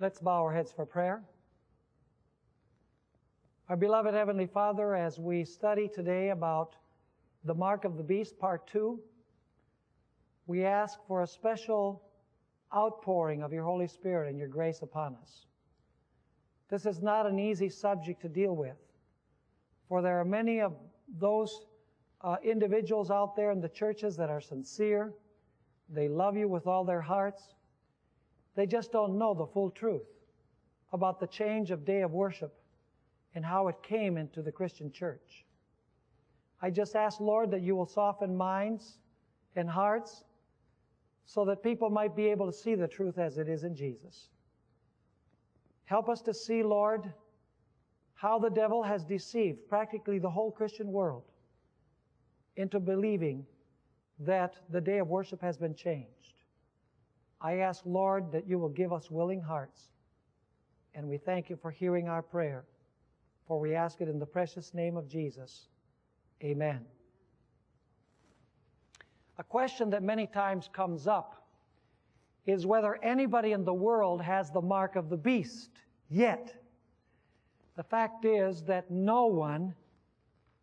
Let's bow our heads for prayer. Our beloved Heavenly Father, as we study today about the mark of the beast, part 2, we ask for a special outpouring of your Holy Spirit and your grace upon us. This is not an easy subject to deal with, for there are many of those individuals out there in the churches that are sincere. They love you with all their hearts. They just don't know the full truth about the change of day of worship and how it came into the Christian church. I just ask, Lord, that you will soften minds and hearts so that people might be able to see the truth as it is in Jesus. Help us to see, Lord, how the devil has deceived practically the whole Christian world into believing that the day of worship has been changed. I ask, Lord, that you will give us willing hearts, and we thank you for hearing our prayer, for we ask it in the precious name of Jesus. Amen. A question that many times comes up is whether anybody in the world has the mark of the beast yet. The fact is that no one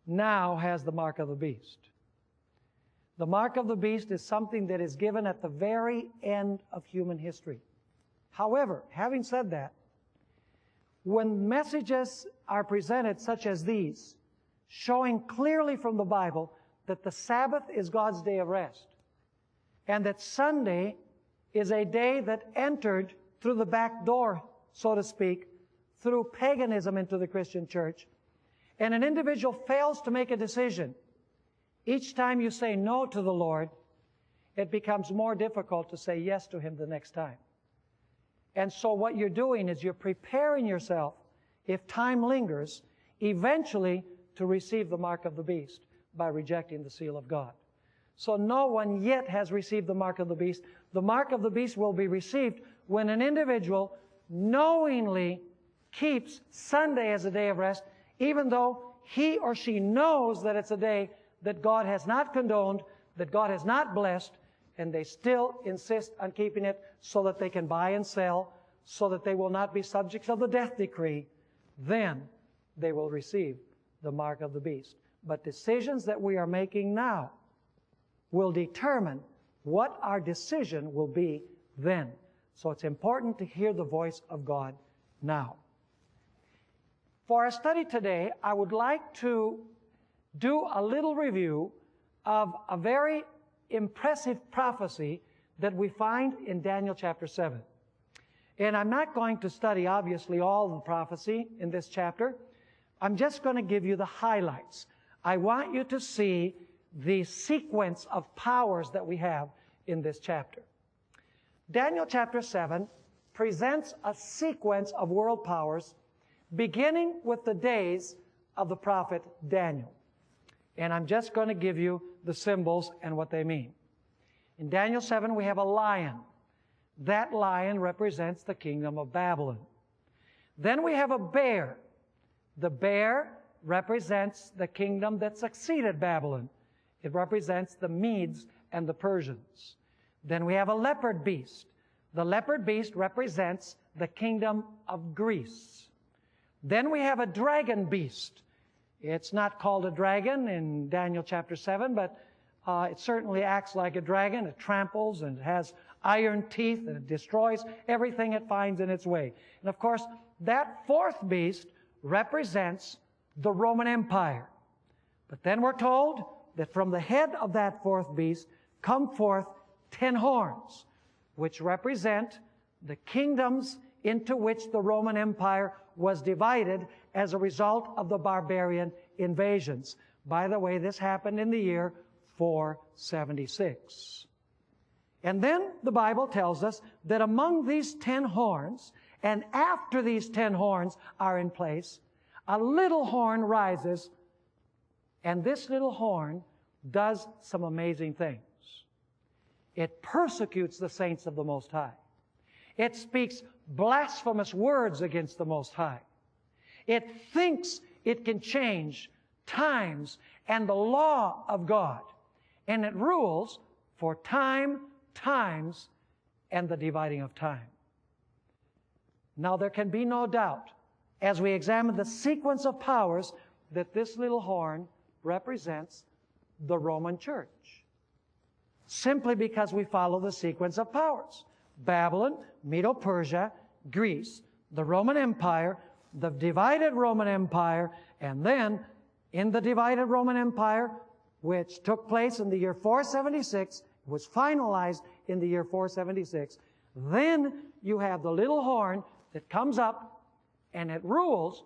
now has the mark of the beast. The mark of the beast is something that is given at the very end of human history. However, having said that, when messages are presented such as these, showing clearly from the Bible that the Sabbath is God's day of rest, and that Sunday is a day that entered through the back door, so to speak, through paganism into the Christian church, and an individual fails to make a decision, each time you say no to the Lord, it becomes more difficult to say yes to Him the next time. And so what you're doing is you're preparing yourself, if time lingers, eventually to receive the mark of the beast by rejecting the seal of God. So no one yet has received the mark of the beast. The mark of the beast will be received when an individual knowingly keeps Sunday as a day of rest, even though he or she knows that it's a day that God has not condoned, that God has not blessed, and they still insist on keeping it so that they can buy and sell, so that they will not be subjects of the death decree. Then they will receive the mark of the beast. But decisions that we are making now will determine what our decision will be then. So it's important to hear the voice of God now. For our study today, I would like to do a little review of a very impressive prophecy that we find in Daniel chapter 7. And I'm not going to study, obviously, all the prophecy in this chapter. I'm just going to give you the highlights. I want you to see the sequence of powers that we have in this chapter. Daniel chapter 7 presents a sequence of world powers beginning with the days of the prophet Daniel. And I'm just going to give you the symbols and what they mean. In Daniel 7, we have a lion. That lion represents the kingdom of Babylon. Then we have a bear. The bear represents the kingdom that succeeded Babylon. It represents the Medes and the Persians. Then we have a leopard beast. The leopard beast represents the kingdom of Greece. Then we have a dragon beast. It's not called a dragon in Daniel chapter 7, but it certainly acts like a dragon. It tramples and it has iron teeth and it destroys everything it finds in its way. And of course, that fourth beast represents the Roman Empire. But then we're told that from the head of that fourth beast come forth 10 horns, which represent the kingdoms into which the Roman Empire was divided as a result of the barbarian invasions. By the way, this happened in the year 476. And then the Bible tells us that among these 10 horns, and after these 10 horns are in place, a little horn rises, and this little horn does some amazing things. It persecutes the saints of the Most High. It speaks blasphemous words against the Most High. It thinks it can change times and the law of God. And it rules for time, times, and the dividing of time. Now there can be no doubt, as we examine the sequence of powers, that this little horn represents the Roman Church. Simply because we follow the sequence of powers. Babylon, Medo-Persia, Greece, the Roman Empire, the divided Roman Empire, and then in the divided Roman Empire, which took place in the year 476, was finalized in the year 476, then you have the little horn that comes up and it rules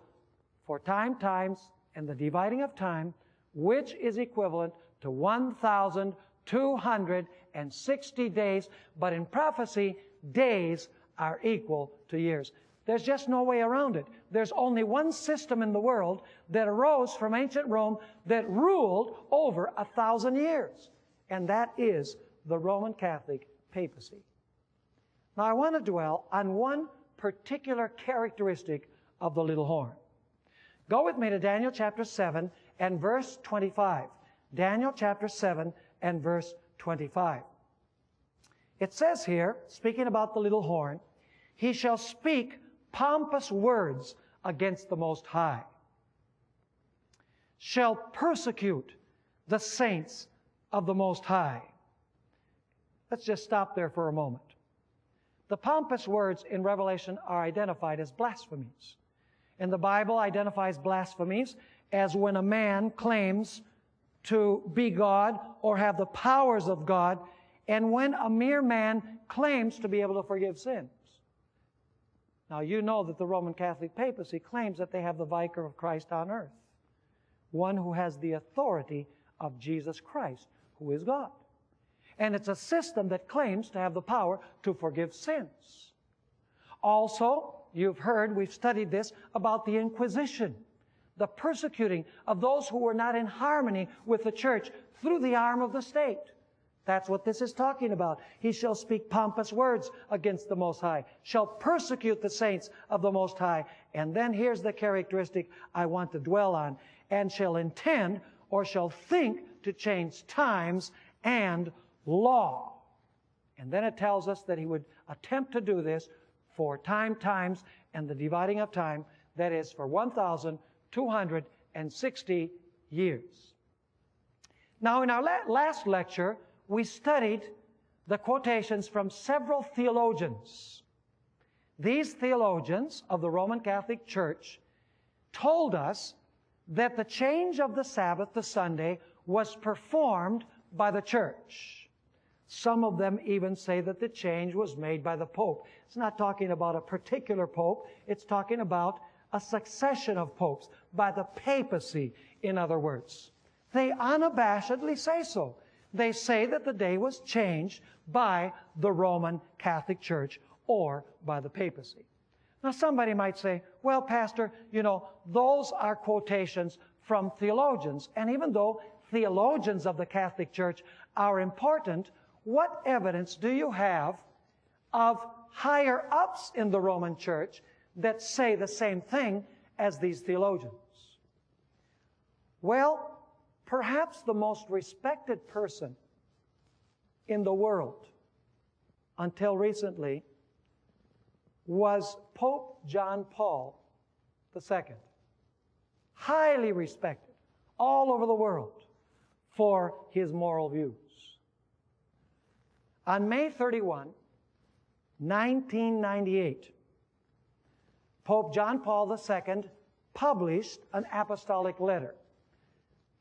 for times, and the dividing of time, which is equivalent to 1,260 days. But in prophecy, days are equal to years. There's just no way around it. There's only one system in the world that arose from ancient Rome that ruled over 1,000 years, and that is the Roman Catholic papacy. Now I want to dwell on one particular characteristic of the little horn. Go with me to Daniel chapter 7 and verse 25. Daniel chapter 7 and verse 25. It says here, speaking about the little horn, he shall speak pompous words against the Most High, shall persecute the saints of the Most High. Let's just stop there for a moment. The pompous words in Revelation are identified as blasphemies. And the Bible identifies blasphemies as when a man claims to be God or have the powers of God, and when a mere man claims to be able to forgive sins. Now you know that the Roman Catholic papacy claims that they have the Vicar of Christ on earth, one who has the authority of Jesus Christ, who is God. And it's a system that claims to have the power to forgive sins. Also, you've heard, we've studied this, about the Inquisition, the persecuting of those who were not in harmony with the church through the arm of the state. That's what this is talking about. He shall speak pompous words against the Most High, shall persecute the saints of the Most High. And then here's the characteristic I want to dwell on, and shall intend or shall think to change times and law. And then it tells us that he would attempt to do this for times, and the dividing of time, that is for 1,260 years. Now, in our last lecture, we studied the quotations from several theologians. These theologians of the Roman Catholic Church told us that the change of the Sabbath to Sunday was performed by the church. Some of them even say that the change was made by the Pope. It's not talking about a particular Pope. It's talking about a succession of popes, by the papacy, in other words. They unabashedly say so. They say that the day was changed by the Roman Catholic Church or by the papacy. Now somebody might say, well, Pastor, you know, those are quotations from theologians. And even though theologians of the Catholic Church are important, what evidence do you have of higher-ups in the Roman Church that say the same thing as these theologians? Well, perhaps the most respected person in the world until recently was Pope John Paul II. Highly respected all over the world for his moral views. On May 31, 1998, Pope John Paul II published an apostolic letter.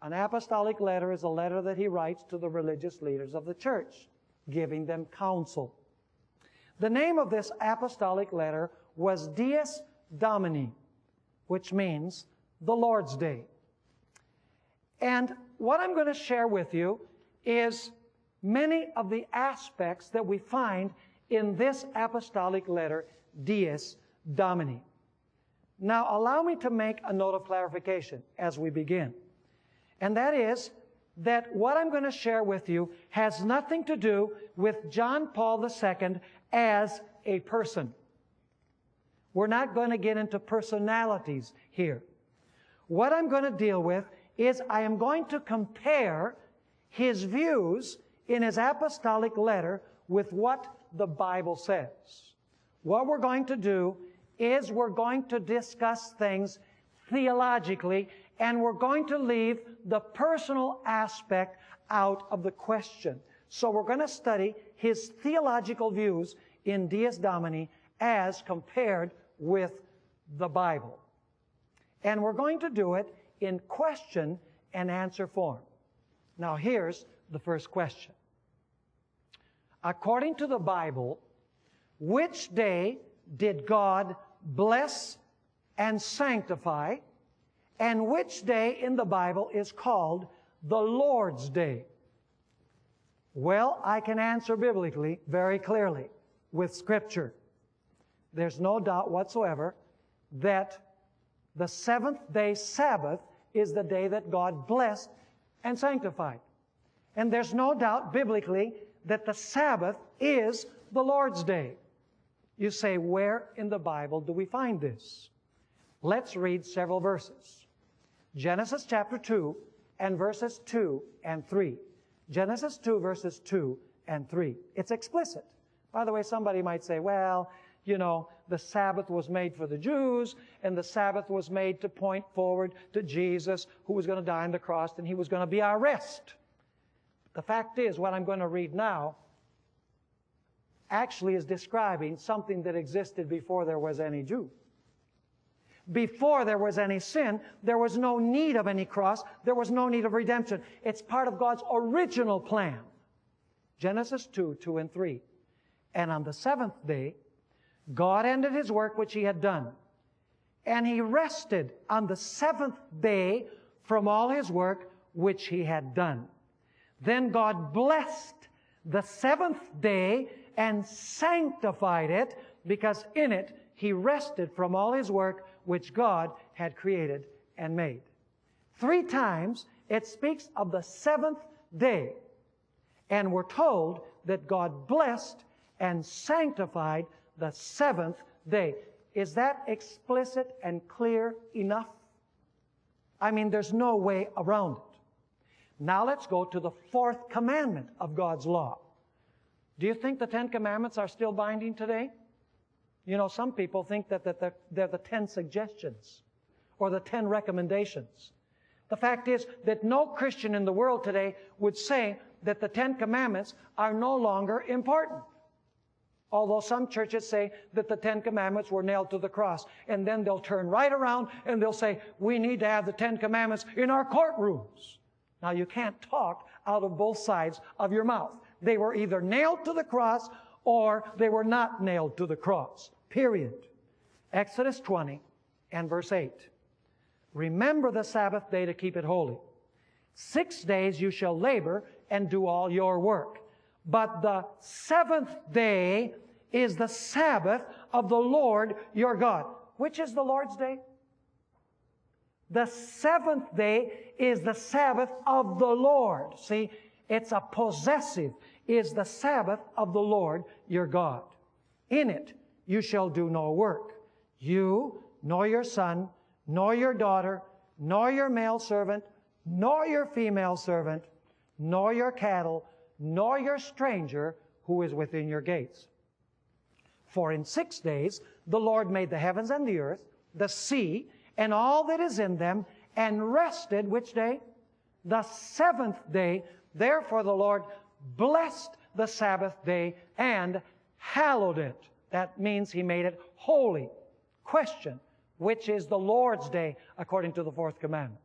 An apostolic letter is a letter that he writes to the religious leaders of the church, giving them counsel. The name of this apostolic letter was Dies Domini, which means the Lord's Day. And what I'm going to share with you is many of the aspects that we find in this apostolic letter, Dies Domini. Now, allow me to make a note of clarification as we begin. And that is that what I'm going to share with you has nothing to do with John Paul II as a person. We're not going to get into personalities here. What I'm going to deal with is I am going to compare his views in his apostolic letter with what the Bible says. What we're going to do is we're going to discuss things theologically, and we're going to leave the personal aspect out of the question. So we're going to study his theological views in Dies Domini as compared with the Bible. And we're going to do it in question and answer form. Now here's the first question. According to the Bible, which day did God bless and sanctify, and which day in the Bible is called the Lord's Day? Well, I can answer biblically very clearly with Scripture. There's no doubt whatsoever that the seventh-day Sabbath is the day that God blessed and sanctified. And there's no doubt biblically that the Sabbath is the Lord's Day. You say, where in the Bible do we find this? Let's read several verses. Genesis chapter 2 and verses 2 and 3. Genesis 2 verses 2 and 3. It's explicit. By the way, somebody might say, well, you know, the Sabbath was made for the Jews, and the Sabbath was made to point forward to Jesus, who was going to die on the cross, and he was going to be our rest. The fact is, what I'm going to read now actually is describing something that existed before there was any Jew. Before there was any sin, there was no need of any cross. There was no need of redemption. It's part of God's original plan. Genesis 2, 2 and 3. And on the seventh day, God ended his work which he had done. And he rested on the seventh day from all his work which he had done. Then God blessed the seventh day and sanctified it, because in it he rested from all his work which God had created and made. 3 times it speaks of the seventh day. And we're told that God blessed and sanctified the seventh day. Is that explicit and clear enough? I mean, there's no way around it. Now let's go to the 4th commandment of God's law. Do you think the 10 commandments are still binding today? You know, some people think that they're the 10 suggestions or the 10 recommendations. The fact is that no Christian in the world today would say that the 10 commandments are no longer important. Although some churches say that the 10 commandments were nailed to the cross, and then they'll turn right around and they'll say, we need to have the 10 commandments in our courtrooms. Now, you can't talk out of both sides of your mouth. They were either nailed to the cross or they were not nailed to the cross. Period. Exodus 20 and verse 8. Remember the Sabbath day to keep it holy. 6 days you shall labor and do all your work. But the seventh day is the Sabbath of the Lord your God. Which is the Lord's day? The seventh day is the Sabbath of the Lord. See, it's a possessive. Is the Sabbath of the Lord your God. In it you shall do no work. You, nor your son, nor your daughter, nor your male servant, nor your female servant, nor your cattle, nor your stranger who is within your gates. For in 6 days the Lord made the heavens and the earth, the sea, and all that is in them, and rested, which day? The seventh day. Therefore the Lord blessed the Sabbath day and hallowed it. That means he made it holy. Question, which is the Lord's day according to the 4th commandment?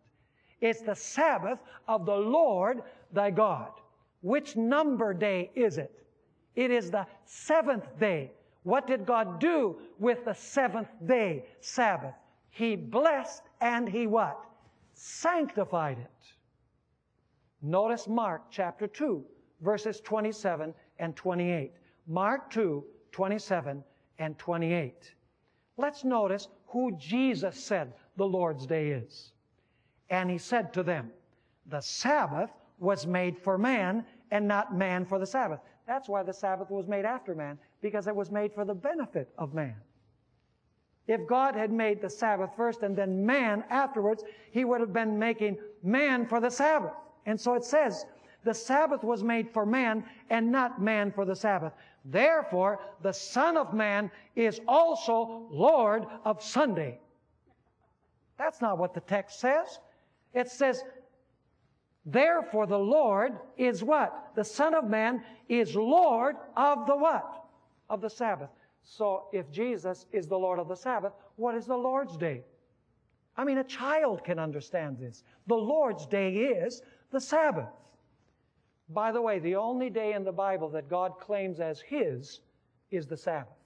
It's the Sabbath of the Lord thy God. Which number day is it? It is the 7th day. What did God do with the 7th day Sabbath? He blessed and he what? Sanctified it. Notice Mark chapter 2, verses 27 and 28. Mark 2, 27 and 28. Let's notice who Jesus said the Lord's day is. And he said to them, the Sabbath was made for man and not man for the Sabbath. That's why the Sabbath was made after man, because it was made for the benefit of man. If God had made the Sabbath first and then man afterwards, he would have been making man for the Sabbath. And so it says The Sabbath was made for man, and not man for the Sabbath. Therefore, the Son of Man is also Lord of Sunday. That's not what the text says. It says, therefore the Lord is what? The Son of Man is Lord of the what? Of the Sabbath. So if Jesus is the Lord of the Sabbath, what is the Lord's Day? I mean, a child can understand this. The Lord's Day is the Sabbath. By the way, the only day in the Bible that God claims as His is the Sabbath.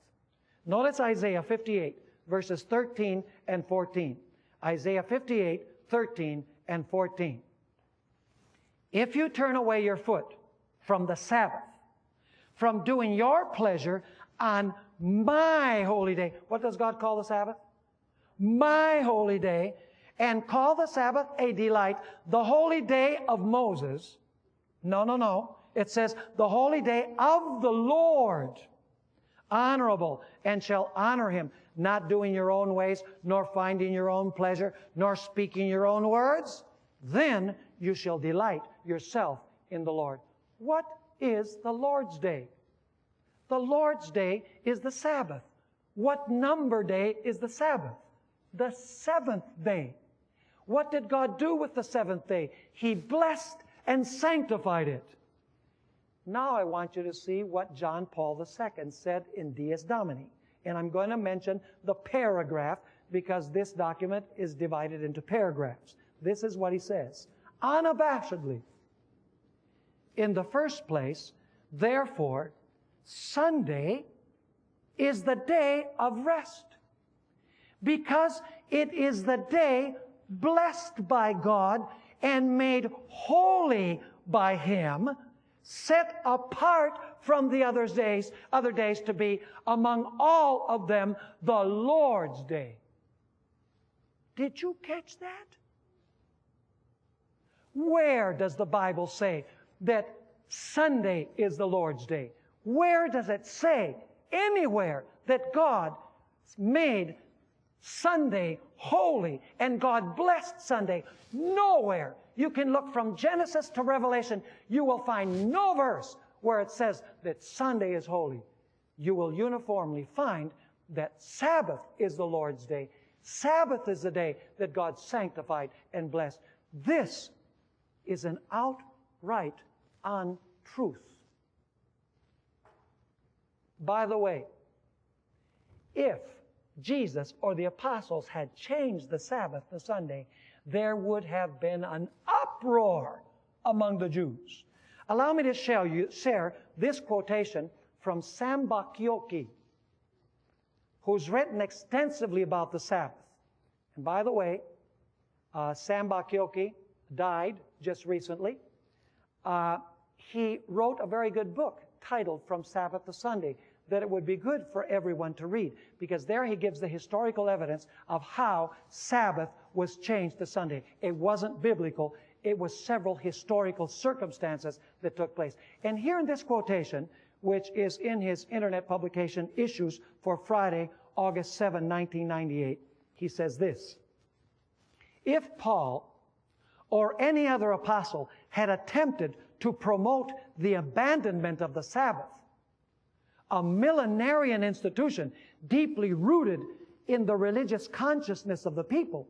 Notice Isaiah 58, verses 13 and 14. Isaiah 58, 13 and 14. If you turn away your foot from the Sabbath, from doing your pleasure on my holy day. What does God call the Sabbath? My holy day. And call the Sabbath a delight, the holy day of Moses. No. It says, the holy day of the Lord, honorable, and shall honor Him, not doing your own ways, nor finding your own pleasure, nor speaking your own words. Then you shall delight yourself in the Lord. What is the Lord's day? The Lord's day is the Sabbath. What number day is the Sabbath? The seventh day. What did God do with the seventh day? He blessed and sanctified it. Now I want you to see what John Paul II said in Dies Domini. And I'm going to mention the paragraph because this document is divided into paragraphs. This is what he says. Unabashedly. In the first place, therefore, Sunday is the day of rest, because it is the day blessed by God and made holy by Him, set apart from the other days to be among all of them the Lord's day. Did you catch that? Where does the Bible say that Sunday is the Lord's day? Where does it say anywhere that God made Sunday holy and God blessed Sunday? Nowhere. You can look from Genesis to Revelation. You will find no verse where it says that Sunday is holy. You will uniformly find that Sabbath is the Lord's day. Sabbath is the day that God sanctified and blessed. This is an outright untruth. By the way, if Jesus or the apostles had changed the Sabbath to Sunday, there would have been an uproar among the Jews. Allow me to share this quotation from Sam Bakyoki, who's written extensively about the Sabbath. And by the way, Sam Bakyoki died just recently. He wrote a very good book titled From Sabbath to Sunday that it would be good for everyone to read, because there he gives the historical evidence of how Sabbath was changed to Sunday. It wasn't biblical. It was several historical circumstances that took place. And here in this quotation, which is in his internet publication Issues for Friday, August 7, 1998, he says this: if Paul or any other apostle had attempted to promote the abandonment of the Sabbath, a millenarian institution deeply rooted in the religious consciousness of the people,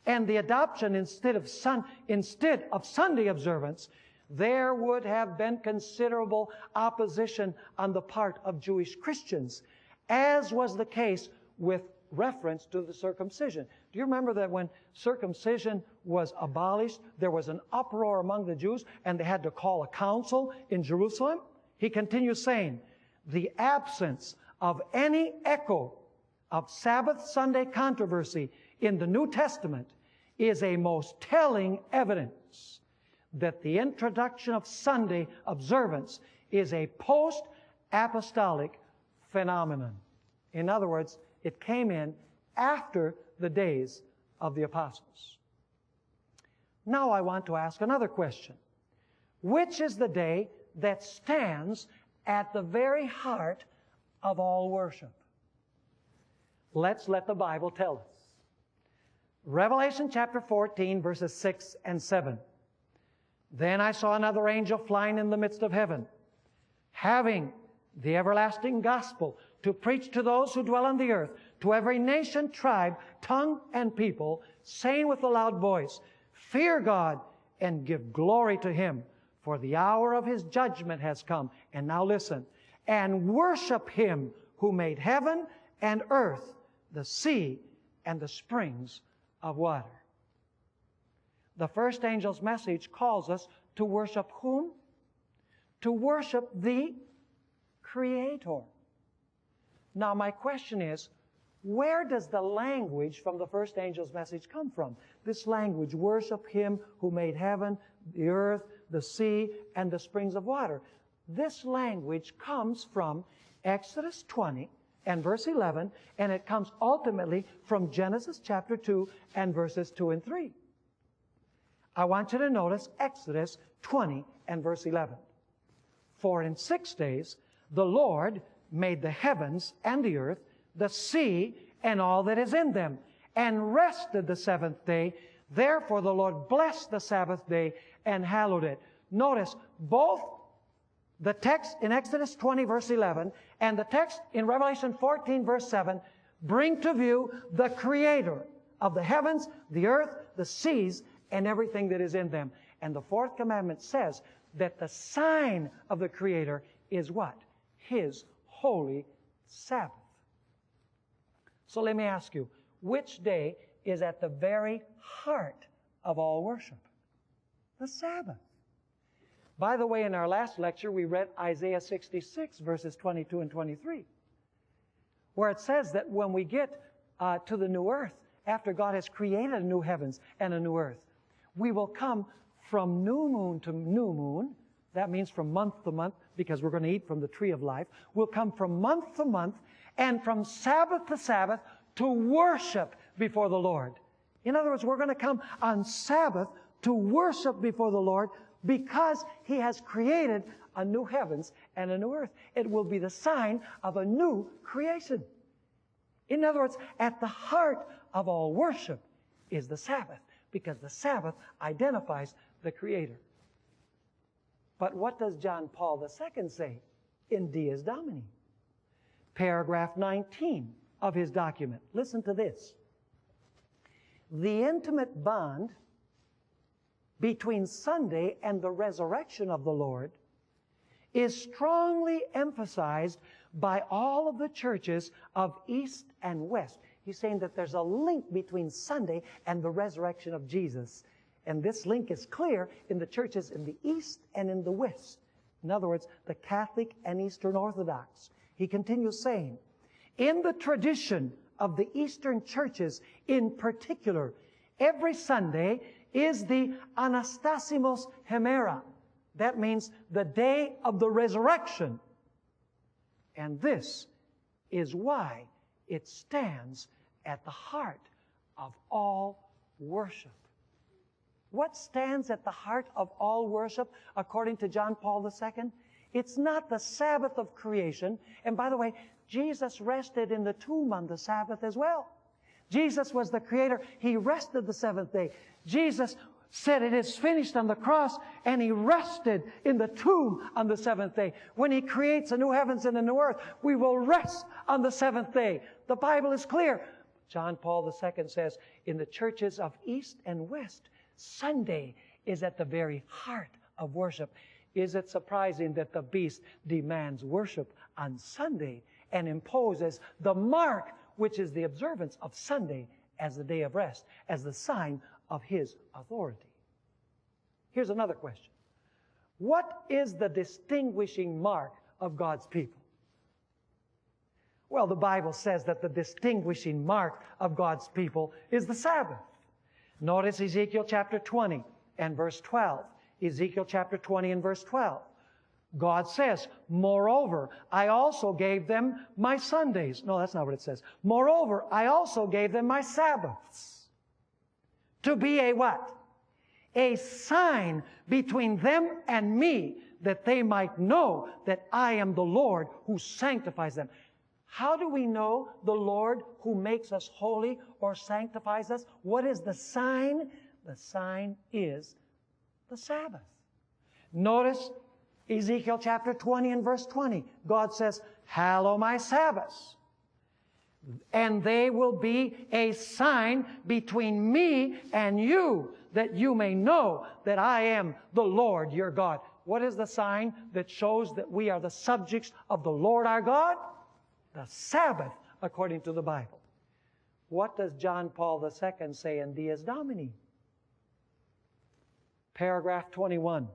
and the adoption instead of Sunday observance, there would have been considerable opposition on the part of Jewish Christians, as was the case with reference to the circumcision. Do you remember that when circumcision was abolished, there was an uproar among the Jews, and they had to call a council in Jerusalem? He continues saying, the absence of any echo of Sabbath Sunday controversy in the New Testament is a most telling evidence that the introduction of Sunday observance is a post-apostolic phenomenon. In other words, it came in after the days of the apostles. Now I want to ask another question. Which is the day that stands at the very heart of all worship? Let's let the Bible tell us. Revelation chapter 14, verses 6 and 7. Then I saw another angel flying in the midst of heaven, having the everlasting gospel to preach to those who dwell on the earth, to every nation, tribe, tongue, and people, saying with a loud voice, Fear God and give glory to Him, for the hour of His judgment has come. And now listen, and worship Him who made heaven and earth, the sea, and the springs of water. The first angel's message calls us to worship whom? To worship the Creator. Now my question is, where does the language from the first angel's message come from? This language, worship Him who made heaven, the earth, the sea, and the springs of water. This language comes from Exodus 20 and verse 11, and it comes ultimately from Genesis chapter 2 and verses 2 and 3. I want you to notice Exodus 20 and verse 11. For in 6 days the Lord made the heavens and the earth, the sea, and all that is in them, and rested the seventh day. Therefore the Lord blessed the Sabbath day and hallowed it. Notice, both the text in Exodus 20 verse 11 and the text in Revelation 14 verse 7 bring to view the Creator of the heavens, the earth, the seas, and everything that is in them. And the fourth commandment says that the sign of the Creator is what? His holy Sabbath. So let me ask you, which day is at the very heart of all worship? The Sabbath. By the way, in our last lecture, we read Isaiah 66, verses 22 and 23, where it says that when we get to the new earth, after God has created a new heavens and a new earth, we will come from new moon to new moon. That means from month to month, because we're going to eat from the tree of life. We'll come from month to month and from Sabbath to Sabbath to worship before the Lord. In other words, we're going to come on Sabbath to worship before the Lord because He has created a new heavens and a new earth. It will be the sign of a new creation. In other words, at the heart of all worship is the Sabbath, because the Sabbath identifies the Creator. But what does John Paul II say in Dies Domini? Paragraph 19 of his document. Listen to this. The intimate bond between Sunday and the resurrection of the Lord is strongly emphasized by all of the churches of East and West. He's saying that there's a link between Sunday and the resurrection of Jesus. And this link is clear in the churches in the East and in the West. In other words, the Catholic and Eastern Orthodox. He continues saying, in the tradition of the Eastern churches in particular, every Sunday is the Anastasimos Hemera. That means the day of the resurrection. And this is why it stands at the heart of all worship. What stands at the heart of all worship, according to John Paul II? It's not the Sabbath of creation. And by the way, Jesus rested in the tomb on the Sabbath as well. Jesus was the Creator. He rested the seventh day. Jesus said it is finished on the cross, and He rested in the tomb on the seventh day. When He creates a new heavens and a new earth, we will rest on the seventh day. The Bible is clear. John Paul II says, in the churches of East and West, Sunday is at the very heart of worship. Is it surprising that the beast demands worship on Sunday and imposes the mark, which is the observance of Sunday as the day of rest, as the sign of His authority? Here's another question. What is the distinguishing mark of God's people? Well, the Bible says that the distinguishing mark of God's people is the Sabbath. Notice Ezekiel chapter 20 and verse 12. Ezekiel chapter 20 and verse 12. God says, moreover, I also gave them my Sundays. No, that's not what it says. Moreover, I also gave them my Sabbaths to be a what? A sign between them and me, that they might know that I am the Lord who sanctifies them. How do we know the Lord who makes us holy or sanctifies us? What is the sign? The sign is the Sabbath. Notice Ezekiel chapter 20 and verse 20. God says, hallow my Sabbaths, and they will be a sign between me and you, that you may know that I am the Lord your God. What is the sign that shows that we are the subjects of the Lord our God? The Sabbath, according to the Bible. What does John Paul II say in Dies Domini? Paragraph 21.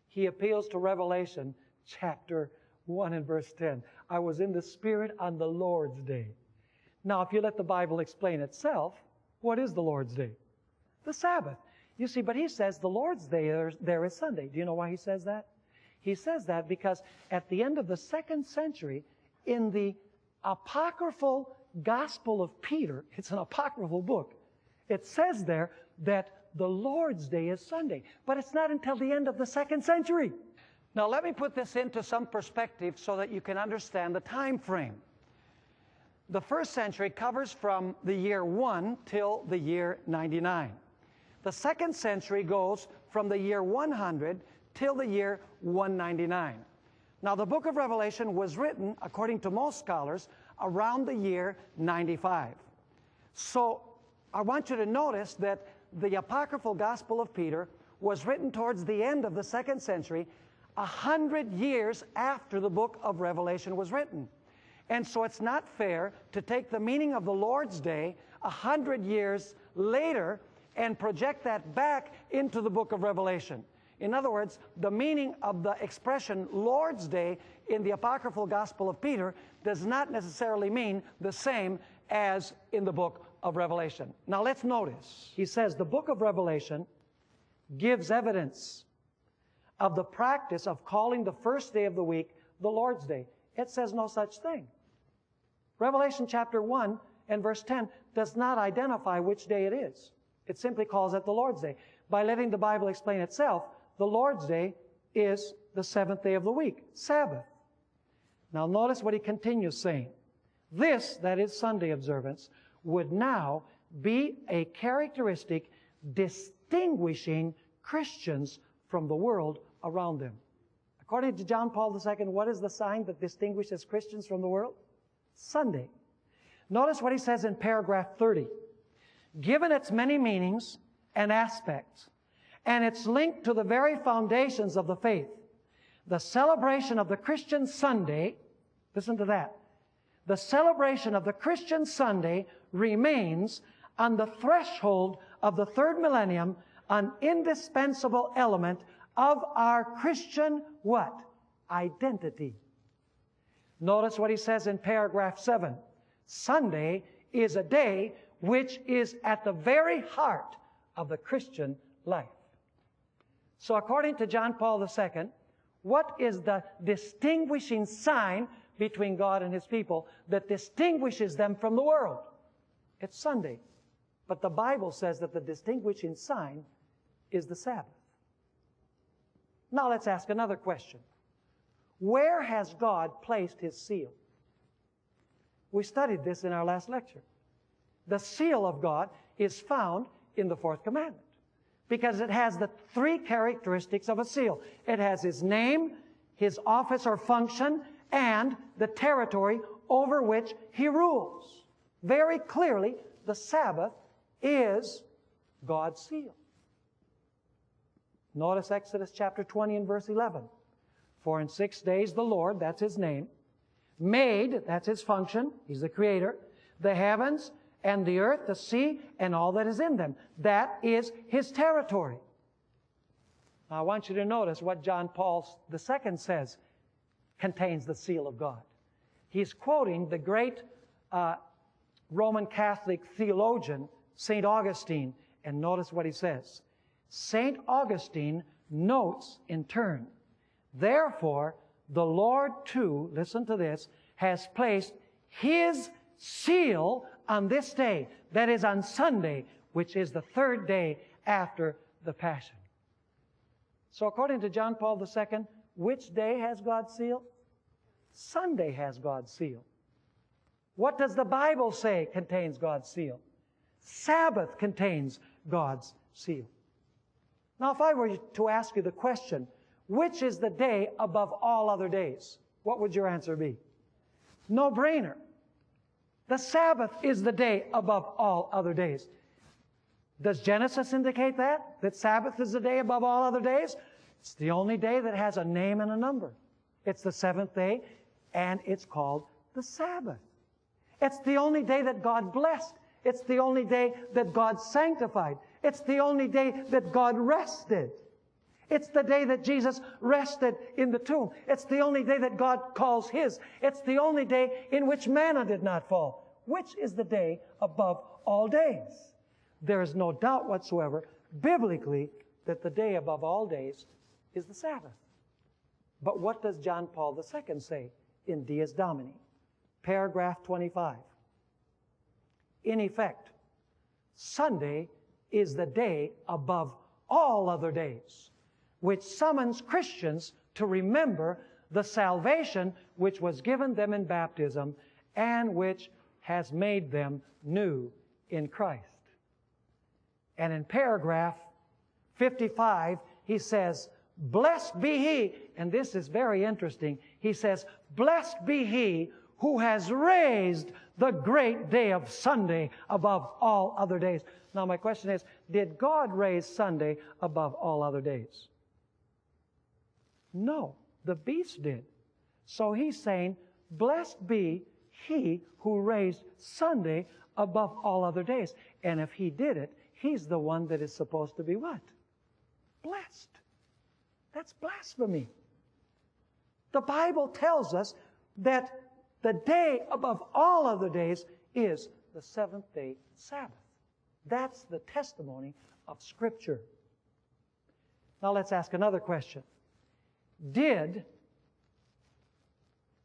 He appeals to Revelation chapter 1 and verse 10. I was in the Spirit on the Lord's day. Now, if you let the Bible explain itself, what is the Lord's day? The Sabbath. You see, but he says the Lord's day there is Sunday. Do you know why he says that? He says that because at the end of the 2nd century, in the apocryphal Gospel of Peter, it's an apocryphal book, it says there that the Lord's day is Sunday. But it's not until the end of the 2nd century. Now let me put this into some perspective so that you can understand the time frame. The 1st century covers from the year 1 till the year 99. The 2nd century goes from the year 100 till the year 199. Now the book of Revelation was written, according to most scholars, around the year 95. So I want you to notice that the apocryphal Gospel of Peter was written towards the end of the 2nd century, 100 years after the book of Revelation was written. And so it's not fair to take the meaning of the Lord's Day 100 years later and project that back into the book of Revelation. In other words, the meaning of the expression Lord's Day in the apocryphal Gospel of Peter does not necessarily mean the same as in the book of Revelation. Now let's notice. He says the book of Revelation gives evidence of the practice of calling the first day of the week the Lord's Day. It says no such thing. Revelation chapter 1 and verse 10 does not identify which day it is. It simply calls it the Lord's Day. By letting the Bible explain itself, the Lord's Day is the 7th day of the week, Sabbath. Now notice what he continues saying. This, that is Sunday observance, would now be a characteristic distinguishing Christians from the world around them. According to John Paul II, what is the sign that distinguishes Christians from the world? Sunday. Notice what he says in paragraph 30. Given its many meanings and aspects, and its link to the very foundations of the faith, the celebration of the Christian Sunday, listen to that, the celebration of the Christian Sunday remains on the threshold of the 3rd millennium an indispensable element of our Christian what? Identity. Notice what he says in paragraph 7. Sunday is a day which is at the very heart of the Christian life. So according to John Paul II, what is the distinguishing sign between God and His people that distinguishes them from the world? It's Sunday. But the Bible says that the distinguishing sign is the Sabbath. Now let's ask another question. Where has God placed His seal? We studied this in our last lecture. The seal of God is found in the 4th commandment because it has the 3 characteristics of a seal. It has His name, His office or function, and the territory over which He rules. Very clearly, the Sabbath is God's seal. Notice Exodus chapter 20 and verse 11. For in 6 days the Lord, that's His name, made, that's His function, He's the Creator, the heavens and the earth, the sea, and all that is in them. That is His territory. Now I want you to notice what John Paul II says contains the seal of God. He's quoting the great Roman Catholic theologian, St. Augustine, and notice what he says. St. Augustine notes in turn, therefore, the Lord too, listen to this, has placed His seal on this day, that is on Sunday, which is the 3rd day after the Passion. So according to John Paul II, which day has God's seal? Sunday has God's seal. What does the Bible say contains God's seal? Sabbath contains God's seal. Now, if I were to ask you the question, which is the day above all other days? What would your answer be? No brainer. The Sabbath is the day above all other days. Does Genesis indicate that? That Sabbath is the day above all other days? It's the only day that has a name and a number. It's the seventh day, and it's called the Sabbath. It's the only day that God blessed. It's the only day that God sanctified. It's the only day that God rested. It's the day that Jesus rested in the tomb. It's the only day that God calls His. It's the only day in which manna did not fall. Which is the day above all days? There is no doubt whatsoever, biblically, that the day above all days is the Sabbath. But what does John Paul II say in Dies Domini? Paragraph 25. In effect, Sunday is the day above all other days, which summons Christians to remember the salvation which was given them in baptism and which has made them new in Christ. And in paragraph 55, he says, blessed be he, and this is very interesting, he says, blessed be he who has raised the great day of Sunday above all other days. Now my question is, did God raise Sunday above all other days? No, the beast did. So he's saying, blessed be he who raised Sunday above all other days. And if he did it, he's the one that is supposed to be what? Blessed. That's blasphemy. The Bible tells us that the day above all other days is the seventh-day Sabbath. That's the testimony of Scripture. Now let's ask another question. Did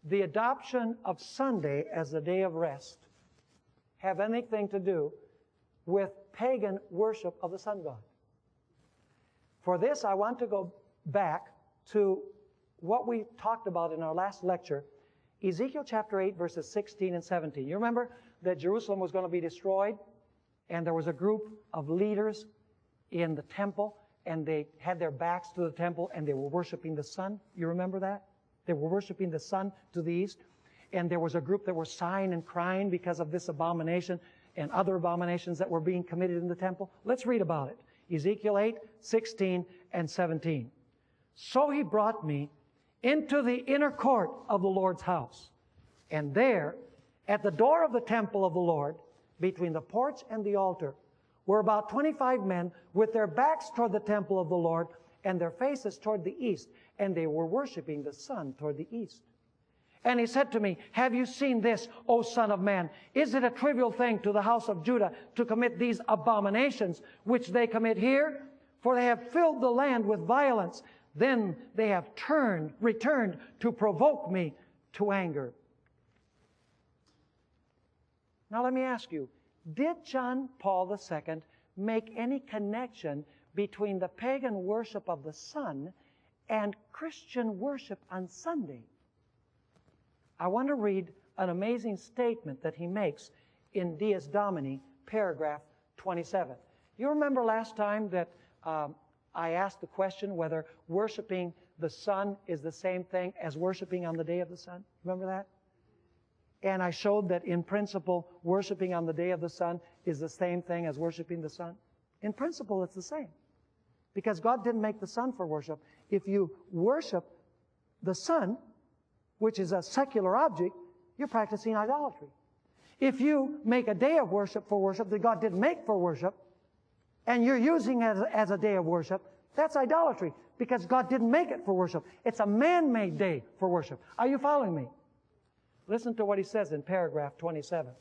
the adoption of Sunday as the day of rest have anything to do with pagan worship of the sun god? For this, I want to go back to what we talked about in our last lecture, Ezekiel chapter 8, verses 16 and 17. You remember that Jerusalem was going to be destroyed, and there was a group of leaders in the temple, and they had their backs to the temple, and they were worshiping the sun. You remember that? They were worshiping the sun to the east, and there was a group that were sighing and crying because of this abomination and other abominations that were being committed in the temple. Let's read about it. Ezekiel 8, 16 and 17. So he brought me into the inner court of the Lord's house, and there, at the door of the temple of the Lord, between the porch and the altar, were about 25 men with their backs toward the temple of the Lord and their faces toward the east, and they were worshiping the sun toward the east. And he said to me, have you seen this, O Son of Man? Is it a trivial thing to the house of Judah to commit these abominations which they commit here? For they have filled the land with violence. Then they have returned to provoke me to anger. Now let me ask you, did John Paul II make any connection between the pagan worship of the sun and Christian worship on Sunday? I want to read an amazing statement that he makes in Dies Domini, paragraph 27. You remember last time that I asked the question whether worshiping the sun is the same thing as worshiping on the day of the sun? Remember that? And I showed that in principle, worshiping on the day of the sun is the same thing as worshiping the sun. In principle, it's the same. Because God didn't make the sun for worship. If you worship the sun, which is a secular object, you're practicing idolatry. If you make a day of worship for worship that God didn't make for worship, and you're using it as a day of worship, that's idolatry, because God didn't make it for worship. It's a man-made day for worship. Are you following me? Listen to what he says in paragraph 27.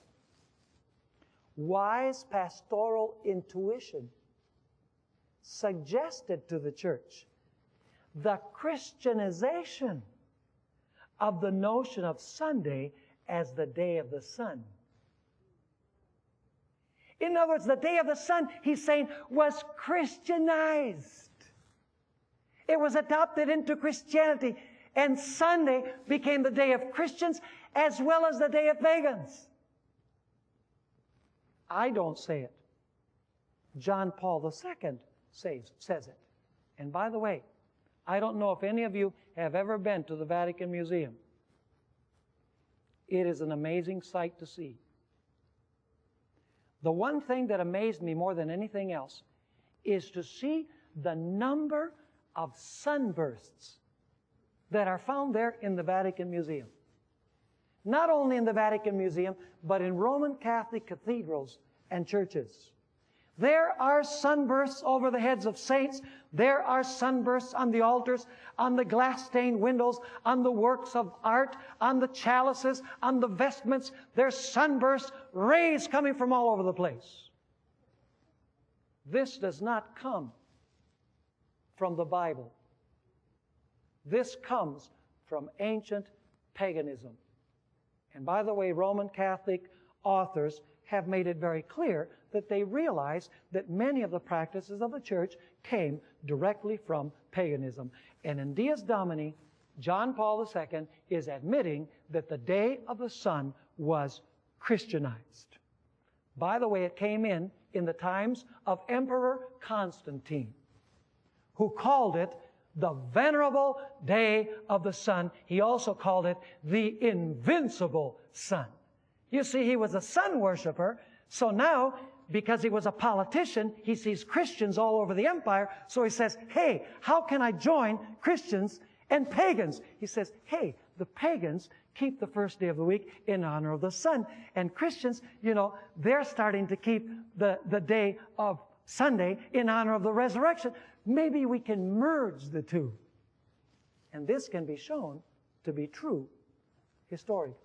Wise pastoral intuition suggested to the church the Christianization of the notion of Sunday as the day of the sun. In other words, the day of the sun, he's saying, was Christianized. It was adopted into Christianity, and Sunday became the day of Christians as well as the day of pagans. I don't say it. John Paul II says it. And by the way, I don't know if any of you have ever been to the Vatican Museum. It is an amazing sight to see. The one thing that amazed me more than anything else is to see the number of sunbursts that are found there in the Vatican Museum. Not only in the Vatican Museum, but in Roman Catholic cathedrals and churches. There are sunbursts over the heads of saints. There are sunbursts on the altars, on the glass-stained windows, on the works of art, on the chalices, on the vestments. There's sunbursts, rays coming from all over the place. This does not come from the Bible. This comes from ancient paganism. And by the way, Roman Catholic authors have made it very clear that they realize that many of the practices of the church came directly from paganism. And in Dies Domini, John Paul II is admitting that the day of the sun was Christianized. By the way, it came in the times of Emperor Constantine, who called it the venerable day of the sun. He also called it the invincible sun. You see, he was a sun worshiper, so now, because he was a politician, he sees Christians all over the empire, so he says, hey, how can I join Christians and pagans? He says, hey, the pagans keep the first day of the week in honor of the sun, and Christians, you know, they're starting to keep the day of Sunday in honor of the resurrection. Maybe we can merge the two. And this can be shown to be true historically.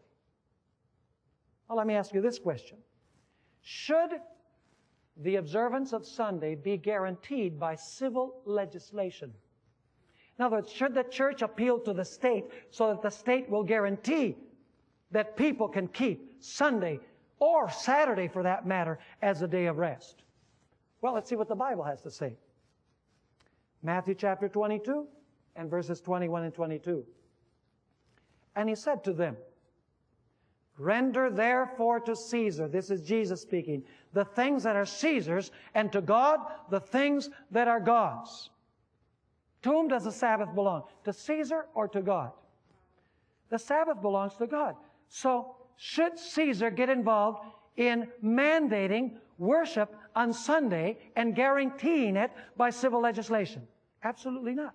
Well, let me ask you this question. Should the observance of Sunday be guaranteed by civil legislation? In other words, should the church appeal to the state so that the state will guarantee that people can keep Sunday, or Saturday for that matter, as a day of rest? Well, let's see what the Bible has to say. Matthew chapter 22 and verses 21 and 22. And he said to them, render therefore to Caesar, this is Jesus speaking, the things that are Caesar's, and to God the things that are God's. To whom does the Sabbath belong? To Caesar or to God? The Sabbath belongs to God. So, should Caesar get involved in mandating worship on Sunday and guaranteeing it by civil legislation? Absolutely not.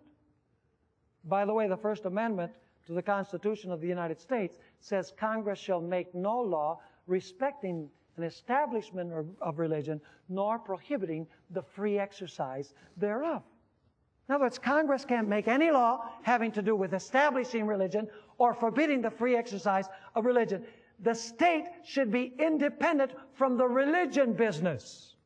By the way, the First Amendment to the Constitution of the United States says Congress shall make no law respecting an establishment of religion, nor prohibiting the free exercise thereof. In other words, Congress can't make any law having to do with establishing religion or forbidding the free exercise of religion. The state should be independent from the religion business.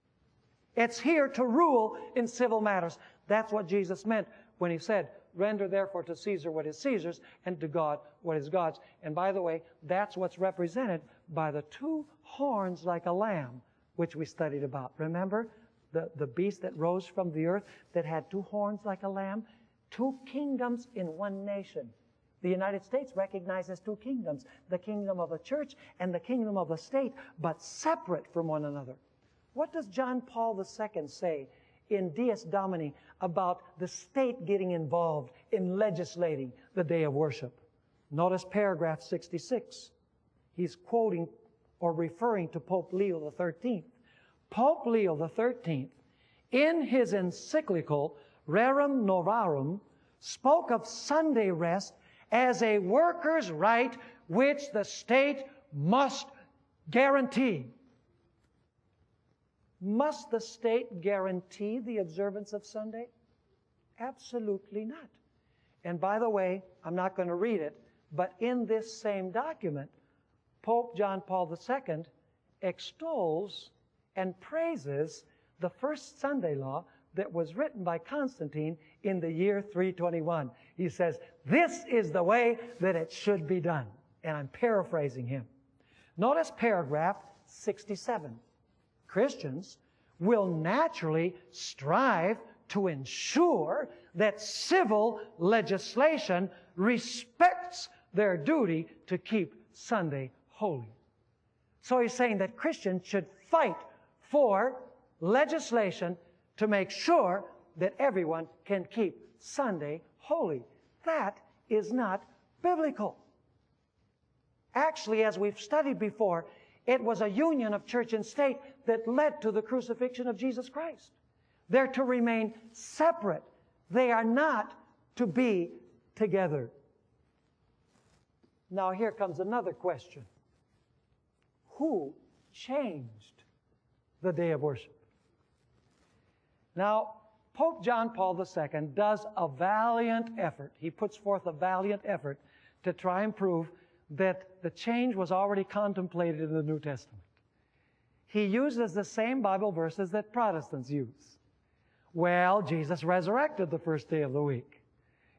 It's here to rule in civil matters. That's what Jesus meant when he said, render therefore to Caesar what is Caesar's, and to God what is God's. And by the way, that's what's represented by the two horns like a lamb, which we studied about. Remember the beast that rose from the earth that had two horns like a lamb? Two kingdoms in one nation. The United States recognizes two kingdoms, the kingdom of the church and the kingdom of the state, but separate from one another. What does John Paul II say in Dies Domini about the state getting involved in legislating the day of worship? Notice paragraph 66. He's quoting or referring to Pope Leo XIII. Pope Leo XIII, in his encyclical Rerum Novarum, spoke of Sunday rest as a worker's right which the state must guarantee. Must the state guarantee the observance of Sunday? Absolutely not. And by the way, I'm not going to read it, but in this same document, Pope John Paul II extols and praises the first Sunday law that was written by Constantine in the year 321. He says, this is the way that it should be done. And I'm paraphrasing him. Notice paragraph 67. Christians will naturally strive to ensure that civil legislation respects their duty to keep Sunday holy. So he's saying that Christians should fight for legislation to make sure that everyone can keep Sunday holy. That is not biblical. Actually, as we've studied before, it was a union of church and state that led to the crucifixion of Jesus Christ. They're to remain separate. They are not to be together. Now here comes another question. Who changed the day of worship? Now, Pope John Paul II does a valiant effort. He puts forth a valiant effort to try and prove that the change was already contemplated in the New Testament. He uses the same Bible verses that Protestants use. Well, Jesus resurrected the first day of the week.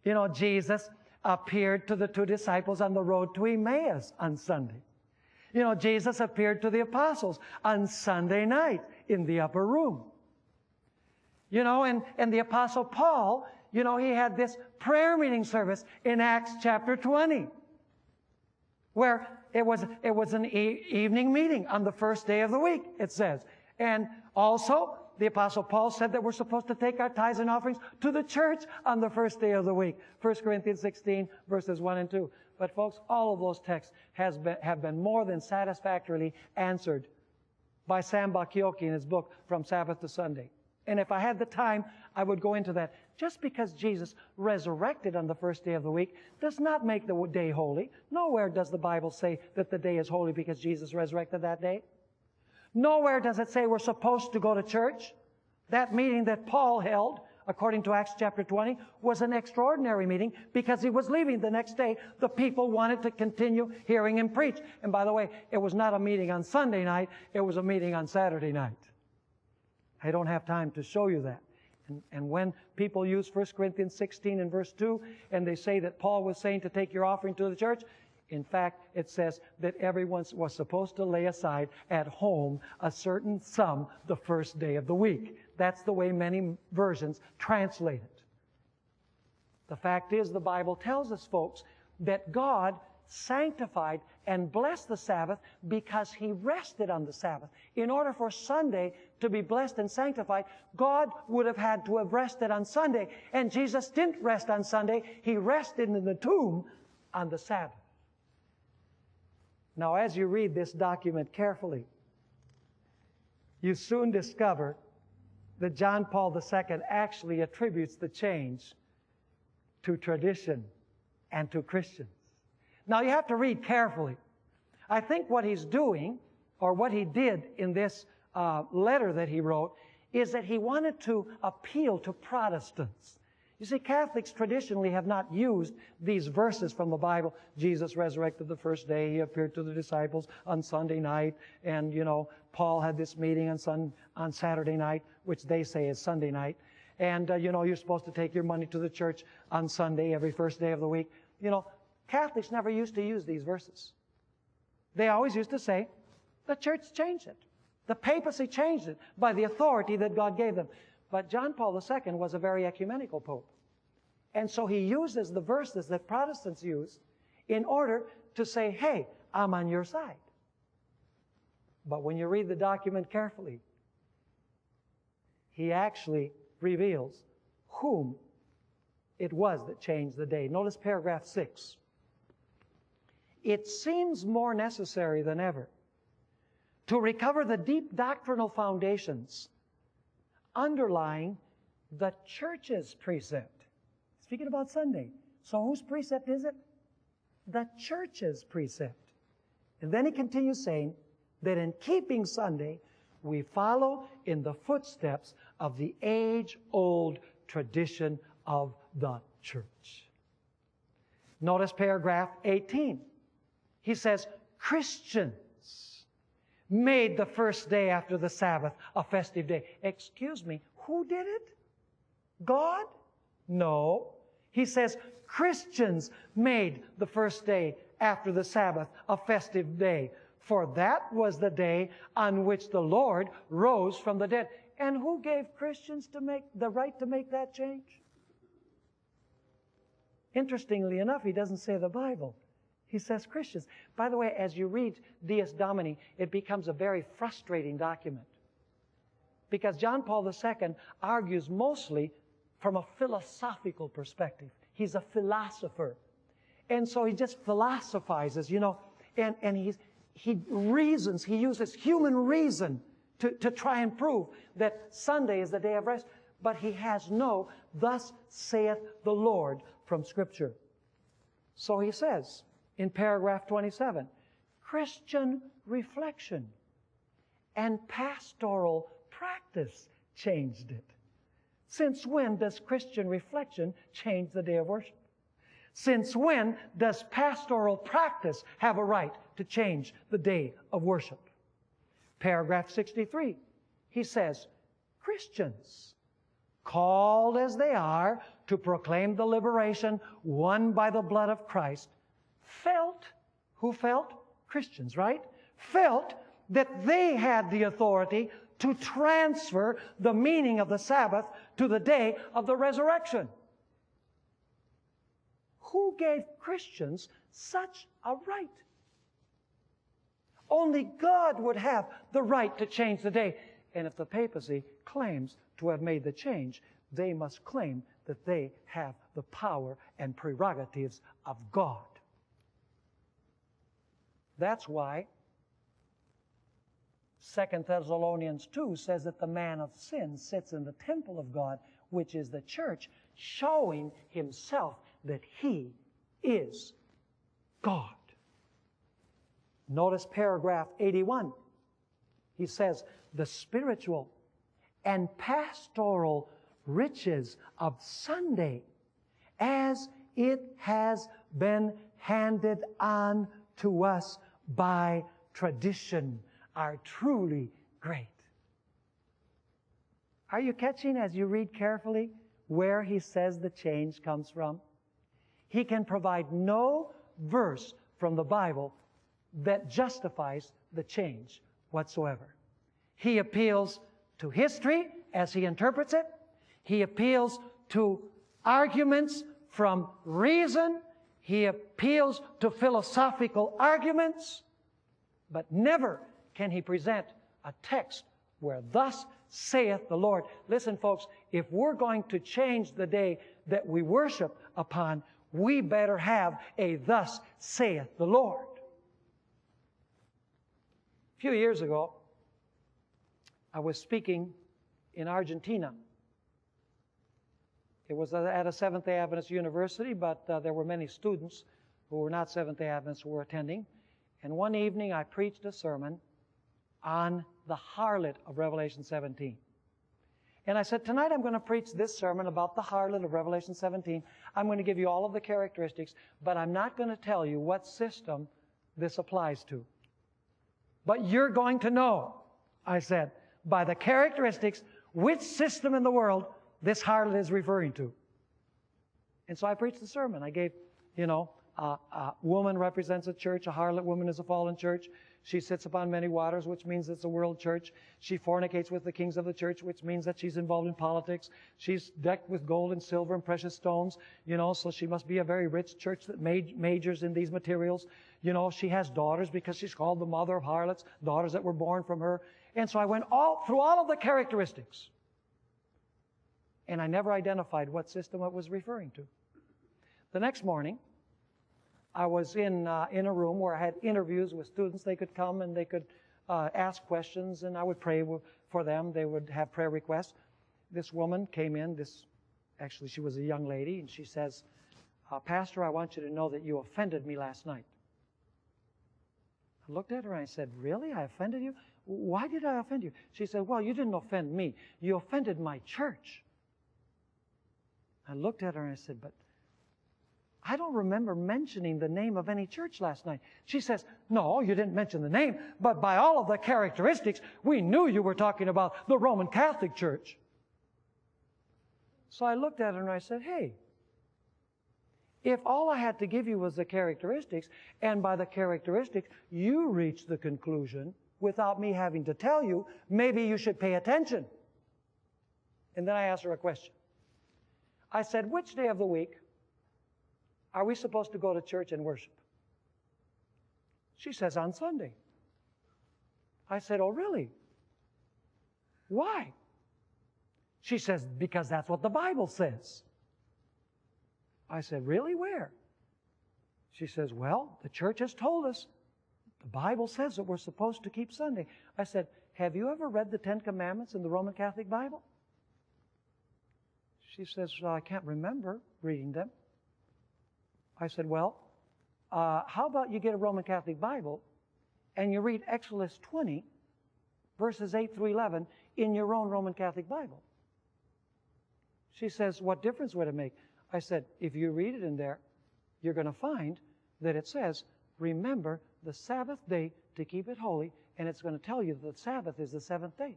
You know, Jesus appeared to the two disciples on the road to Emmaus on Sunday. You know, Jesus appeared to the apostles on Sunday night in the upper room. You know, and the Apostle Paul, you know, he had this prayer meeting service in Acts chapter 20, where it was an evening meeting on the first day of the week, it says. And also, the Apostle Paul said that we're supposed to take our tithes and offerings to the church on the first day of the week. 1 Corinthians 16, verses 1 and 2. But folks, all of those texts have been more than satisfactorily answered by Sam Bakioki in his book, From Sabbath to Sunday. And if I had the time, I would go into that. Just because Jesus resurrected on the first day of the week does not make the day holy. Nowhere does the Bible say that the day is holy because Jesus resurrected that day. Nowhere does it say we're supposed to go to church. That meeting that Paul held, according to Acts chapter 20, was an extraordinary meeting because he was leaving the next day. The people wanted to continue hearing him preach. And by the way, it was not a meeting on Sunday night. It was a meeting on Saturday night. I don't have time to show you that. And when people use 1 Corinthians 16 and verse 2, and they say that Paul was saying to take your offering to the church, in fact, it says that everyone was supposed to lay aside at home a certain sum the first day of the week. That's the way many versions translate it. The fact is, the Bible tells us, folks, that God sanctified and blessed the Sabbath because He rested on the Sabbath. In order for Sunday to be blessed and sanctified, God would have had to have rested on Sunday. And Jesus didn't rest on Sunday. He rested in the tomb on the Sabbath. Now, as you read this document carefully, you soon discover that John Paul II actually attributes the change to tradition and to Christians. Now, you have to read carefully. I think what he's doing, or what he did in this letter that he wrote, is that he wanted to appeal to Protestants. You see, Catholics traditionally have not used these verses from the Bible. Jesus resurrected the first day. He appeared to the disciples on Sunday night. And, you know, Paul had this meeting on Saturday night, which they say is Sunday night. And, you know, you're supposed to take your money to the church on Sunday, every first day of the week. You know, Catholics never used to use these verses. They always used to say, the church changed it. The papacy changed it by the authority that God gave them. But John Paul II was a very ecumenical pope. And so he uses the verses that Protestants use in order to say, hey, I'm on your side. But when you read the document carefully, he actually reveals whom it was that changed the day. Notice paragraph 6. It seems more necessary than ever to recover the deep doctrinal foundations underlying the church's precept. Speaking about Sunday. So whose precept is it? The church's precept. And then he continues saying that in keeping Sunday, we follow in the footsteps of the age-old tradition of the church. Notice paragraph 18. He says, Christians made the first day after the Sabbath a festive day. Excuse me, who did it? God? No. He says, Christians made the first day after the Sabbath a festive day, for that was the day on which the Lord rose from the dead. And who gave Christians the right to make that change? Interestingly enough, he doesn't say the Bible. He says Christians. By the way, as you read Dies Domini, it becomes a very frustrating document. Because John Paul II argues mostly from a philosophical perspective. He's a philosopher. And so he just philosophizes, you know, and he reasons, he uses human reason to try and prove that Sunday is the day of rest. But he has no, thus saith the Lord from Scripture. So he says in paragraph 27, Christian reflection and pastoral practice changed it. Since when does Christian reflection change the day of worship? Since when does pastoral practice have a right to change the day of worship? Paragraph 63, he says, Christians, called as they are to proclaim the liberation won by the blood of Christ, who felt? Christians, right? Felt that they had the authority to transfer the meaning of the Sabbath to the day of the resurrection. Who gave Christians such a right? Only God would have the right to change the day. And if the papacy claims to have made the change, they must claim that they have the power and prerogatives of God. That's why 2 Thessalonians 2 says that the man of sin sits in the temple of God, which is the church, showing himself that he is God. Notice paragraph 81. He says, the spiritual and pastoral riches of Sunday, as it has been handed on to us by tradition, are truly great. Are you catching as you read carefully where he says the change comes from? He can provide no verse from the Bible that justifies the change whatsoever. He appeals to history as he interprets it. He appeals to arguments from reason. He appeals to philosophical arguments. But never can he present a text where thus saith the Lord. Listen, folks, if we're going to change the day that we worship upon, we better have a thus saith the Lord. A few years ago, I was speaking in Argentina. It was at a Seventh-day Adventist university, but there were many students who were not Seventh-day Adventists who were attending. And one evening I preached a sermon on the harlot of Revelation 17. And I said, tonight I'm going to preach this sermon about the harlot of Revelation 17. I'm going to give you all of the characteristics, but I'm not going to tell you what system this applies to. But you're going to know, I said, by the characteristics, which system in the world this harlot is referring to. And so I preached the sermon. I gave, a woman represents a church. A harlot woman is a fallen church. She sits upon many waters, which means it's a world church. She fornicates with the kings of the church, which means that she's involved in politics. She's decked with gold and silver and precious stones, so she must be a very rich church that majors in these materials. She has daughters because she's called the mother of harlots, daughters that were born from her. And so I went through all of the characteristics. And I never identified what system it was referring to. The next morning, I was in a room where I had interviews with students. They could come and they could ask questions, and I would pray for them. They would have prayer requests. This woman came in. Actually, she was a young lady, and she says, Pastor, I want you to know that you offended me last night. I looked at her and I said, really? I offended you? Why did I offend you? She said, well, you didn't offend me. You offended my church. I looked at her and I said, but I don't remember mentioning the name of any church last night. She says, no, you didn't mention the name, but by all of the characteristics, we knew you were talking about the Roman Catholic Church. So I looked at her and I said, hey, if all I had to give you was the characteristics, and by the characteristics you reached the conclusion without me having to tell you, maybe you should pay attention. And then I asked her a question. I said, which day of the week are we supposed to go to church and worship? She says, on Sunday. I said, oh, really? Why? She says, because that's what the Bible says. I said, really? Where? She says, well, the church has told us. The Bible says that we're supposed to keep Sunday. I said, have you ever read the Ten Commandments in the Roman Catholic Bible? She says, well, I can't remember reading them. I said, well, how about you get a Roman Catholic Bible and you read Exodus 20, verses 8 through 11 in your own Roman Catholic Bible? She says, what difference would it make? I said, if you read it in there, you're going to find that it says, remember the Sabbath day to keep it holy, and it's going to tell you that the Sabbath is the seventh day.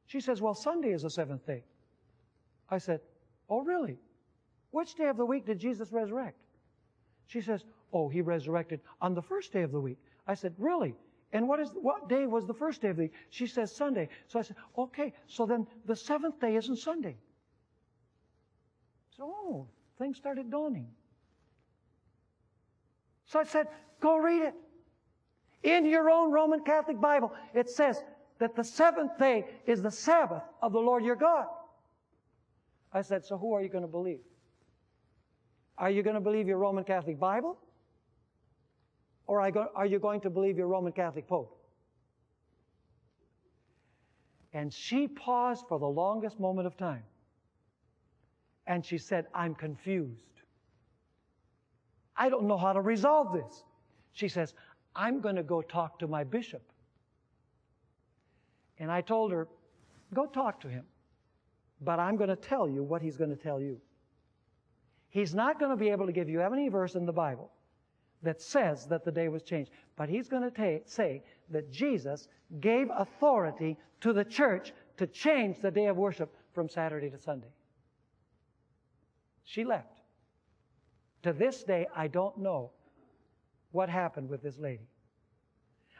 She says, well, Sunday is the seventh day. I said, oh, really? Which day of the week did Jesus resurrect? She says, oh, he resurrected on the first day of the week. I said, really? And what day was the first day of the week? She says, Sunday. So I said, okay, so then the seventh day isn't Sunday. So, things started dawning. So I said, go read it. In your own Roman Catholic Bible, it says that the seventh day is the Sabbath of the Lord your God. I said, so who are you going to believe? Are you going to believe your Roman Catholic Bible? Or are you going to believe your Roman Catholic Pope? And she paused for the longest moment of time. And she said, I'm confused. I don't know how to resolve this. She says, I'm going to go talk to my bishop. And I told her, go talk to him. But I'm going to tell you what he's going to tell you. He's not going to be able to give you any verse in the Bible that says that the day was changed. But he's going to say that Jesus gave authority to the church to change the day of worship from Saturday to Sunday. She left. To this day, I don't know what happened with this lady.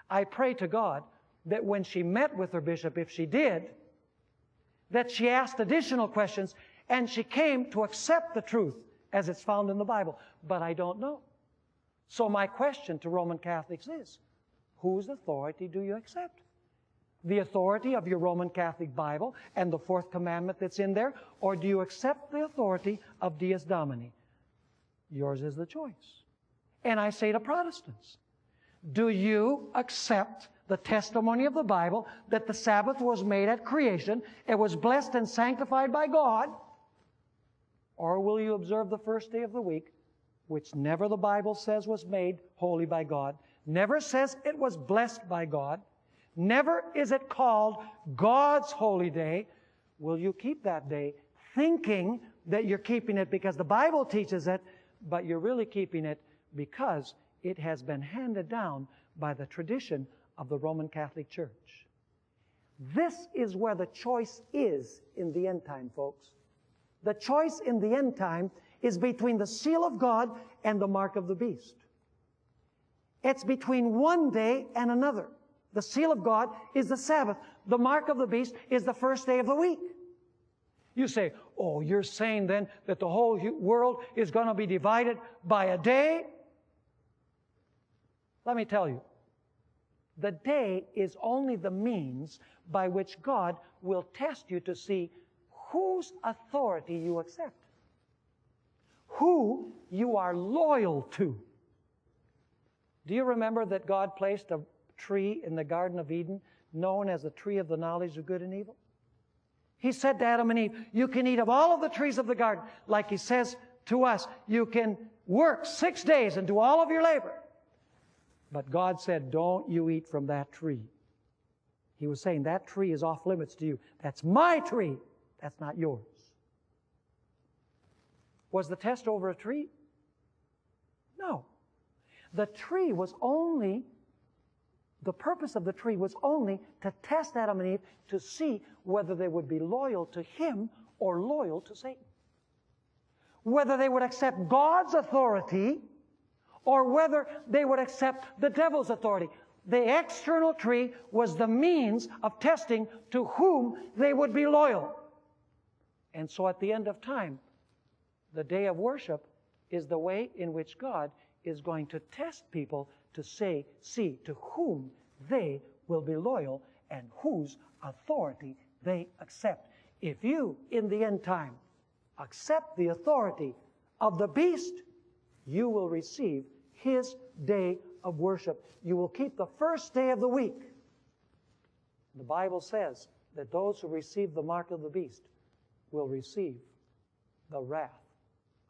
I pray to God that when she met with her bishop, if she did, that she asked additional questions and she came to accept the truth as it's found in the Bible. But I don't know. So my question to Roman Catholics is, whose authority do you accept? The authority of your Roman Catholic Bible and the fourth commandment that's in there, or do you accept the authority of Deus Domini? Yours is the choice. And I say to Protestants, do you accept the testimony of the Bible that the Sabbath was made at creation, it was blessed and sanctified by God, or will you observe the first day of the week, which never the Bible says was made holy by God, never says it was blessed by God, never is it called God's holy day? Will you keep that day thinking that you're keeping it because the Bible teaches it, but you're really keeping it because it has been handed down by the tradition of the Roman Catholic Church? This is where the choice is in the end time, folks. The choice in the end time is between the seal of God and the mark of the beast. It's between one day and another. The seal of God is the Sabbath. The mark of the beast is the first day of the week. You say, oh, you're saying then that the whole world is going to be divided by a day? Let me tell you, the day is only the means by which God will test you to see whose authority you accept, who you are loyal to. Do you remember that God placed a tree in the Garden of Eden known as the tree of the knowledge of good and evil? He said to Adam and Eve, you can eat of all of the trees of the garden. Like he says to us, you can work 6 days and do all of your labor. But God said, don't you eat from that tree. He was saying, that tree is off limits to you. That's my tree. That's not yours. Was the test over a tree? No. The tree was only, the purpose of the tree was only to test Adam and Eve to see whether they would be loyal to him or loyal to Satan. Whether they would accept God's authority or whether they would accept the devil's authority. The external tree was the means of testing to whom they would be loyal. And so at the end of time, the day of worship is the way in which God is going to test people to see to whom they will be loyal and whose authority they accept If you, in the end time, accept the authority of the beast, you will receive his day of worship. You will keep the first day of the week. The Bible says that those who receive the mark of the beast will receive the wrath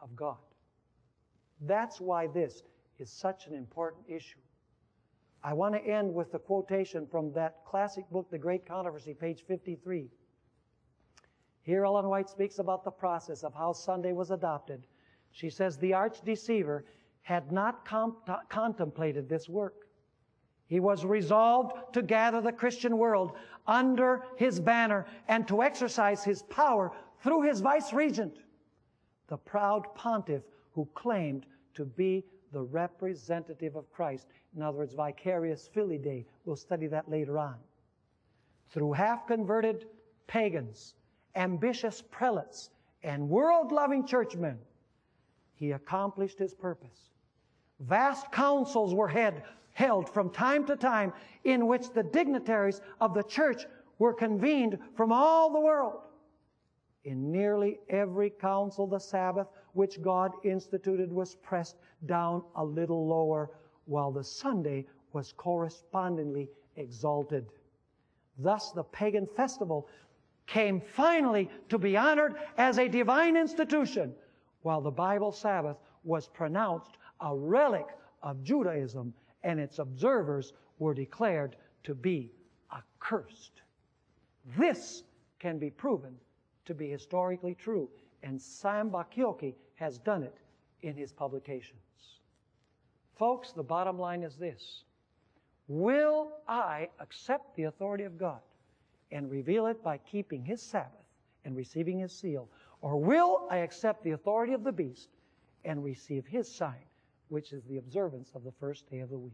of God. That's why this is such an important issue. I want to end with the quotation from that classic book, The Great Controversy, page 53. Here Ellen White speaks about the process of how Sunday was adopted. She says, the arch-deceiver had not contemplated this work. He was resolved to gather the Christian world under his banner and to exercise his power through his vice-regent, the proud pontiff who claimed to be the representative of Christ. In other words, vicarious filii. We'll study that later on. Through half-converted pagans, ambitious prelates, and world-loving churchmen, he accomplished his purpose. Vast councils were held from time to time in which the dignitaries of the church were convened from all the world. In nearly every council, the Sabbath, which God instituted, was pressed down a little lower, while the Sunday was correspondingly exalted. Thus, the pagan festival came finally to be honored as a divine institution, while the Bible Sabbath was pronounced a relic of Judaism, and its observers were declared to be accursed. This can be proven to be historically true, and Sam Bakioki has done it in his publications. Folks, the bottom line is this: will I accept the authority of God and reveal it by keeping his Sabbath and receiving his seal, or will I accept the authority of the beast and receive his sign, which is the observance of the first day of the week?